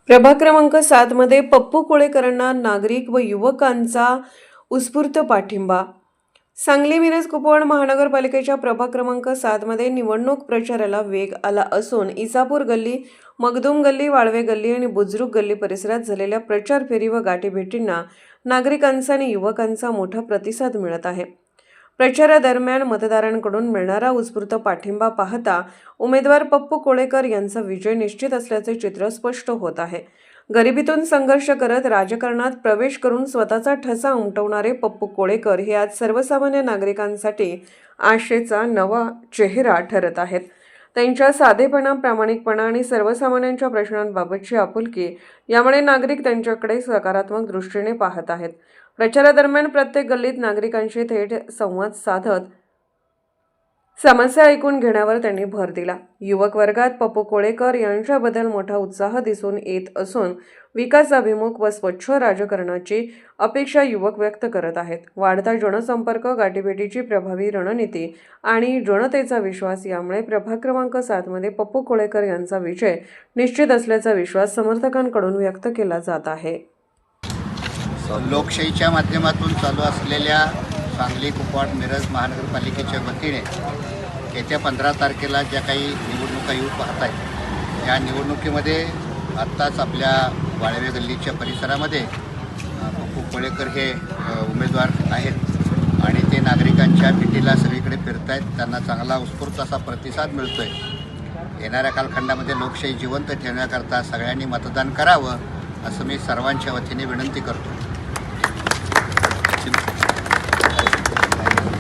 प्रभाग क्रमांक 7 मध्ये पप्पू कोळेकरांना नागरिक व युवकांचा उत्स्फूर्त पाठिंबा। सांगली मिरज कुपवाड महानगरपालिकेच्या प्रभाग क्रमांक 7 मध्ये निवडणूक प्रचाराला वेग आला असून इसापूर गल्ली, मगदूम गल्ली, वाळवे गल्ली आणि बुजरुक गल्ली परिसरात झालेल्या प्रचार फेरी व गाठीभेटींना नागरिकांचा आणि युवकांचा मोठा प्रतिसाद मिळत आहे। प्रचारादरम्यान मतदारांकडून मिळणारा उत्स्फूर्त पाठिंबा पाहता उमेदवार पप्पू कोळेकर यांचा विजय निश्चित असल्याचे चित्र स्पष्ट होत आहे। गरिबीतून संघर्ष करत राजकारणात प्रवेश करून स्वतःचा ठसा उमटवणारे पप्पू कोळेकर हे आज सर्वसामान्य नागरिकांसाठी आशेचा नवा चेहरा ठरत आहेत। त्यांच्या साधेपणा, प्रामाणिकपणा आणि सर्वसामान्यांच्या प्रश्नांबाबतची आपुलकी यामुळे नागरिक त्यांच्याकडे सकारात्मक दृष्टीने पाहत आहेत। प्रचारादरम्यान प्रत्येक गल्लीत नागरिकांशी थेट संवाद साधत समस्या ऐकून घेण्यावर त्यांनी भर दिला। युवक वर्गात पप्पू कोळेकर यांच्याबद्दल मोठा उत्साह दिसून येत असून विकासाभिमुख व स्वच्छ राजकारणाची अपेक्षा युवक व्यक्त करत आहेत। वाढता जनसंपर्क, गाठीभेटीची प्रभावी रणनीती आणि जनतेचा विश्वास यामुळे प्रभाग क्रमांक 7 मध्ये पप्पू कोळेकर यांचा विजय निश्चित असल्याचा विश्वास समर्थकांकडून व्यक्त केला जात आहे। लोकशाहीच्या माध्यमातून चालू असलेल्या सांगली, कुपवाड, मिरज महानगरपालिकेच्या वतीने येत्या 15 तारखेला ज्या काही निवडणुका येऊ पाहत आहेत, या निवडणुकीमध्ये आत्ताच आपल्या वाळवे गल्लीच्या परिसरामध्ये पप्पू कोळेकर हे उमेदवार आहेत आणि ते नागरिकांच्या भेटीला सगळीकडे फिरत आहेत। त्यांना चांगला उत्स्फूर्त असा प्रतिसाद मिळतो आहे। येणाऱ्या कालखंडामध्ये लोकशाही जिवंत ठेवण्याकरता सगळ्यांनी मतदान करावं असं मी सर्वांच्या वतीने विनंती करतो।